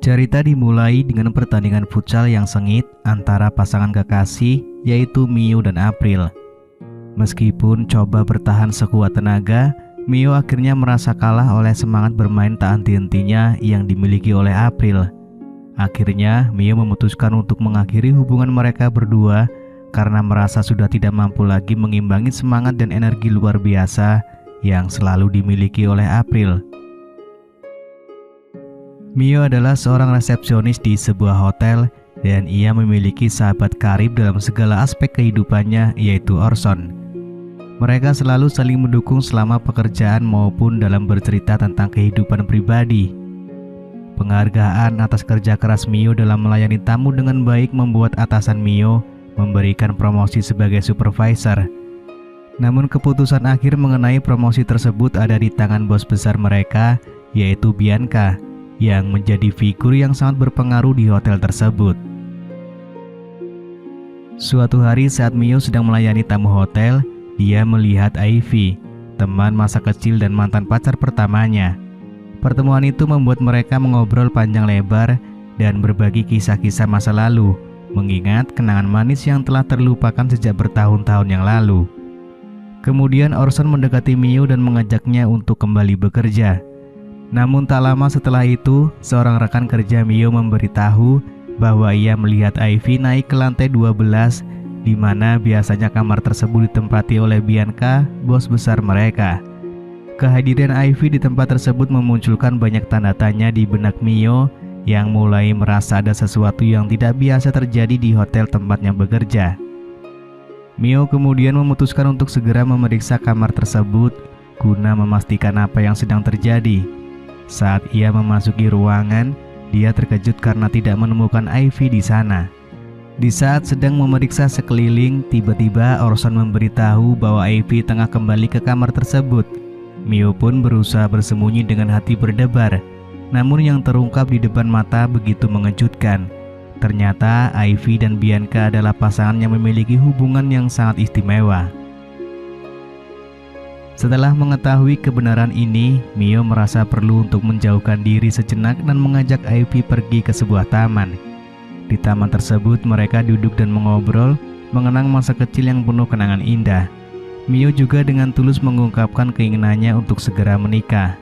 Cerita dimulai dengan pertandingan futsal yang sengit antara pasangan kekasih yaitu Mio dan April. Meskipun coba bertahan sekuat tenaga, Mio akhirnya merasa kalah oleh semangat bermain tak henti-hentinya yang dimiliki oleh April. Akhirnya Mio memutuskan untuk mengakhiri hubungan mereka berdua karena merasa sudah tidak mampu lagi mengimbangi semangat dan energi luar biasa yang selalu dimiliki oleh April. Mio adalah seorang resepsionis di sebuah hotel dan ia memiliki sahabat karib dalam segala aspek kehidupannya yaitu Orson. Mereka selalu saling mendukung selama pekerjaan maupun dalam bercerita tentang kehidupan pribadi. Penghargaan atas kerja keras Mio dalam melayani tamu dengan baik membuat atasan Mio memberikan promosi sebagai supervisor. Namun keputusan akhir mengenai promosi tersebut ada di tangan bos besar mereka yaitu Bianca, yang menjadi figur yang sangat berpengaruh di hotel tersebut. Suatu hari saat Mio sedang melayani tamu hotel, dia melihat Ivy, teman masa kecil dan mantan pacar pertamanya. Pertemuan itu membuat mereka mengobrol panjang lebar dan berbagi kisah-kisah masa lalu, mengingat kenangan manis yang telah terlupakan sejak bertahun-tahun yang lalu. Kemudian Orson mendekati Mio dan mengajaknya untuk kembali bekerja. Namun tak lama setelah itu, seorang rekan kerja Mio memberitahu bahwa ia melihat Ivy naik ke lantai 12, di mana biasanya kamar tersebut ditempati oleh Bianca, bos besar mereka. Kehadiran Ivy di tempat tersebut memunculkan banyak tanda tanya di benak Mio yang mulai merasa ada sesuatu yang tidak biasa terjadi di hotel tempatnya bekerja. Mio kemudian memutuskan untuk segera memeriksa kamar tersebut guna memastikan apa yang sedang terjadi. Saat ia memasuki ruangan, dia terkejut karena tidak menemukan Ivy di sana. Di saat sedang memeriksa sekeliling, tiba-tiba Orson memberitahu bahwa Ivy tengah kembali ke kamar tersebut. Mio pun berusaha bersembunyi dengan hati berdebar. Namun yang terungkap di depan mata begitu mengejutkan. Ternyata Ivy dan Bianca adalah pasangan yang memiliki hubungan yang sangat istimewa. Setelah mengetahui kebenaran ini, Mio merasa perlu untuk menjauhkan diri sejenak dan mengajak Ivy pergi ke sebuah taman. Di taman tersebut mereka duduk dan mengobrol, mengenang masa kecil yang penuh kenangan indah. Mio juga dengan tulus mengungkapkan keinginannya untuk segera menikah.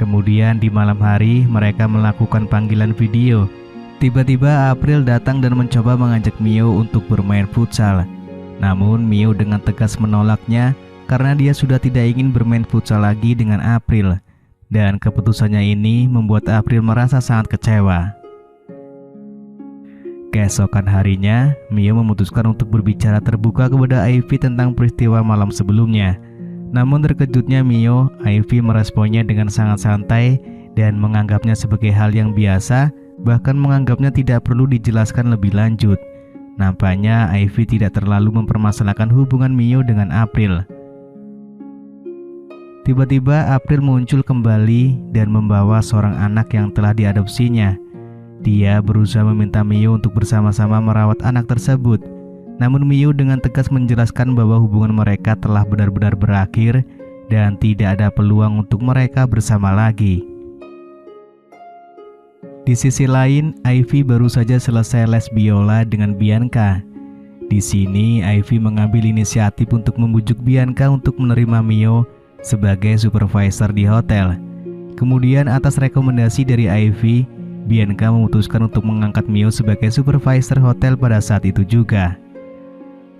Kemudian di malam hari mereka melakukan panggilan video. Tiba-tiba April datang dan mencoba mengajak Mio untuk bermain futsal. Namun Mio dengan tegas menolaknya karena dia sudah tidak ingin bermain futsal lagi dengan April, dan keputusannya ini membuat April merasa sangat kecewa. Keesokan harinya, Mio memutuskan untuk berbicara terbuka kepada Ivy tentang peristiwa malam sebelumnya. Namun terkejutnya Mio, Ivy meresponnya dengan sangat santai dan menganggapnya sebagai hal yang biasa, bahkan menganggapnya tidak perlu dijelaskan lebih lanjut. Nampaknya Ivy tidak terlalu mempermasalahkan hubungan Mio dengan April. Tiba-tiba April muncul kembali dan membawa seorang anak yang telah diadopsinya. Dia berusaha meminta Mio untuk bersama-sama merawat anak tersebut. Namun Mio dengan tegas menjelaskan bahwa hubungan mereka telah benar-benar berakhir dan tidak ada peluang untuk mereka bersama lagi. Di sisi lain, Ivy baru saja selesai les biola dengan Bianca. Di sini Ivy mengambil inisiatif untuk membujuk Bianca untuk menerima Mio sebagai supervisor di hotel. Kemudian atas rekomendasi dari Ivy, Bianca memutuskan untuk mengangkat Mio sebagai supervisor hotel pada saat itu juga.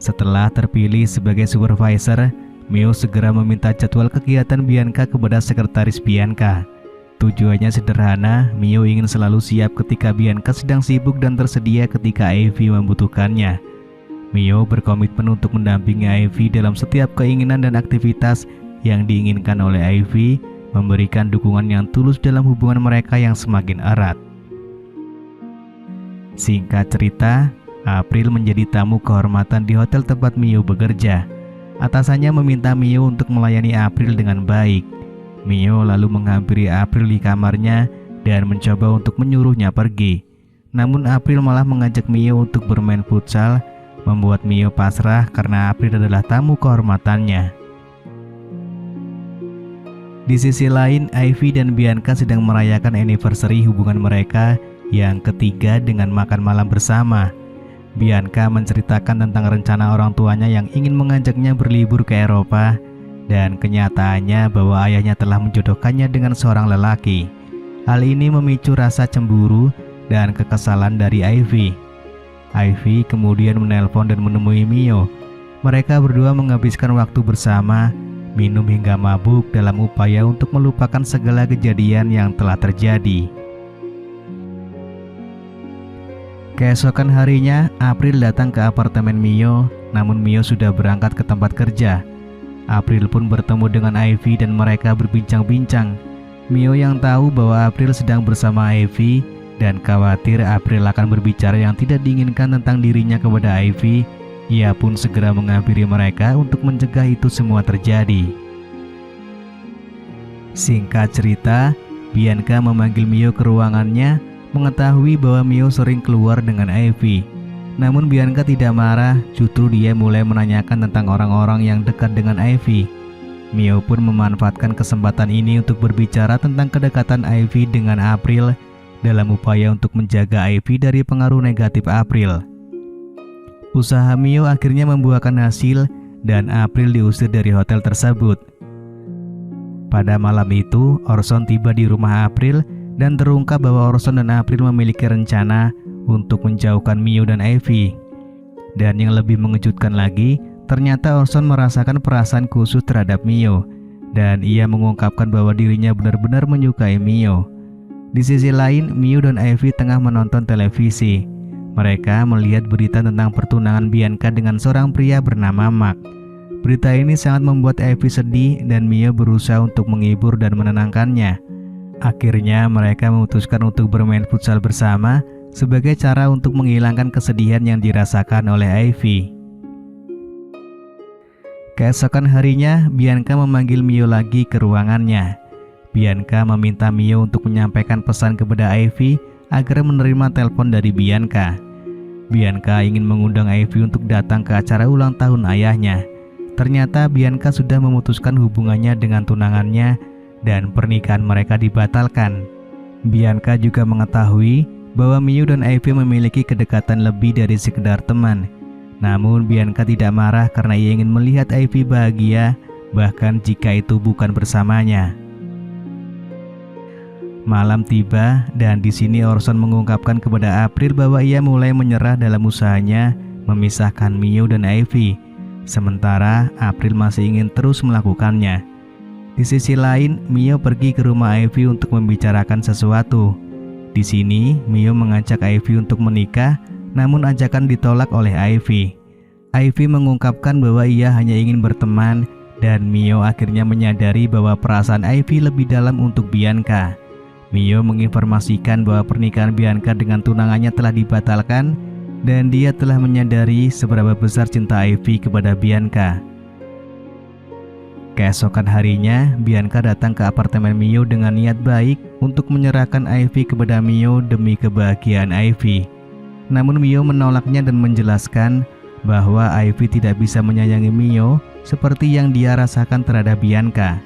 Setelah terpilih sebagai supervisor, Mio segera meminta jadwal kegiatan Bianca kepada sekretaris Bianca. Tujuannya sederhana, Mio ingin selalu siap ketika Bianca sedang sibuk dan tersedia ketika Ivy membutuhkannya. Mio berkomitmen untuk mendampingi Ivy dalam setiap keinginan dan aktivitas yang diinginkan oleh Ivy, memberikan dukungan yang tulus dalam hubungan mereka yang semakin erat. Singkat cerita, April menjadi tamu kehormatan di hotel tempat Mio bekerja. Atasannya meminta Mio untuk melayani April dengan baik. Mio lalu menghampiri April di kamarnya dan mencoba untuk menyuruhnya pergi. Namun April malah mengajak Mio untuk bermain futsal, membuat Mio pasrah karena April adalah tamu kehormatannya. Di sisi lain, Ivy dan Bianca sedang merayakan anniversary hubungan mereka Yang ketiga, dengan makan malam bersama. Bianca menceritakan tentang rencana orang tuanya yang ingin mengajaknya berlibur ke Eropa, dan kenyataannya bahwa ayahnya telah menjodohkannya dengan seorang lelaki. Hal ini memicu rasa cemburu dan kekesalan dari Ivy. Ivy kemudian menelpon dan menemui Mio. Mereka berdua menghabiskan waktu bersama, minum hingga mabuk dalam upaya untuk melupakan segala kejadian yang telah terjadi. Keesokan harinya, April datang ke apartemen Mio, namun Mio sudah berangkat ke tempat kerja. April pun bertemu dengan Ivy dan mereka berbincang-bincang. Mio yang tahu bahwa April sedang bersama Ivy dan khawatir April akan berbicara yang tidak diinginkan tentang dirinya kepada Ivy, ia pun segera menghampiri mereka untuk mencegah itu semua terjadi. Singkat cerita, Bianca memanggil Mio ke ruangannya, mengetahui bahwa Mio sering keluar dengan Ivy. Namun Bianca tidak marah, justru dia mulai menanyakan tentang orang-orang yang dekat dengan Ivy. Mio pun memanfaatkan kesempatan ini untuk berbicara tentang kedekatan Ivy dengan April dalam upaya untuk menjaga Ivy dari pengaruh negatif April. Usaha Mio akhirnya membuahkan hasil dan April diusir dari hotel tersebut. Pada malam itu, Orson tiba di rumah April dan terungkap bahwa Orson dan April memiliki rencana untuk menjauhkan Mio dan Ivy. Dan yang lebih mengejutkan lagi, ternyata Orson merasakan perasaan khusus terhadap Mio, dan ia mengungkapkan bahwa dirinya benar-benar menyukai Mio. Di sisi lain, Mio dan Ivy tengah menonton televisi. Mereka melihat berita tentang pertunangan Bianca dengan seorang pria bernama Mark. Berita ini sangat membuat Ivy sedih dan Mio berusaha untuk menghibur dan menenangkannya. Akhirnya mereka memutuskan untuk bermain futsal bersama sebagai cara untuk menghilangkan kesedihan yang dirasakan oleh Ivy. Keesokan harinya, Bianca memanggil Mio lagi ke ruangannya. Bianca meminta Mio untuk menyampaikan pesan kepada Ivy agar menerima telepon dari Bianca. Bianca ingin mengundang Ivy untuk datang ke acara ulang tahun ayahnya. Ternyata Bianca sudah memutuskan hubungannya dengan tunangannya dan pernikahan mereka dibatalkan. Bianca juga mengetahui bahwa Mio dan Ivy memiliki kedekatan lebih dari sekedar teman. Namun Bianca tidak marah karena ia ingin melihat Ivy bahagia, bahkan jika itu bukan bersamanya. Malam tiba dan di sini Orson mengungkapkan kepada April bahwa ia mulai menyerah dalam usahanya memisahkan Mio dan Ivy. Sementara April masih ingin terus melakukannya. Di sisi lain, Mio pergi ke rumah Ivy untuk membicarakan sesuatu. Di sini, Mio mengajak Ivy untuk menikah, namun ajakan ditolak oleh Ivy. Ivy mengungkapkan bahwa ia hanya ingin berteman, dan Mio akhirnya menyadari bahwa perasaan Ivy lebih dalam untuk Bianca. Mio menginformasikan bahwa pernikahan Bianca dengan tunangannya telah dibatalkan, dan dia telah menyadari seberapa besar cinta Ivy kepada Bianca. Keesokan harinya, Bianca datang ke apartemen Mio dengan niat baik untuk menyerahkan Ivy kepada Mio demi kebahagiaan Ivy. Namun Mio menolaknya dan menjelaskan bahwa Ivy tidak bisa menyayangi Mio seperti yang dia rasakan terhadap Bianca.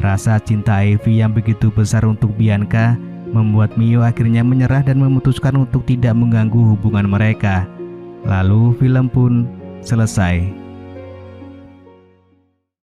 Rasa cinta Ivy yang begitu besar untuk Bianca membuat Mio akhirnya menyerah dan memutuskan untuk tidak mengganggu hubungan mereka. Lalu film pun selesai.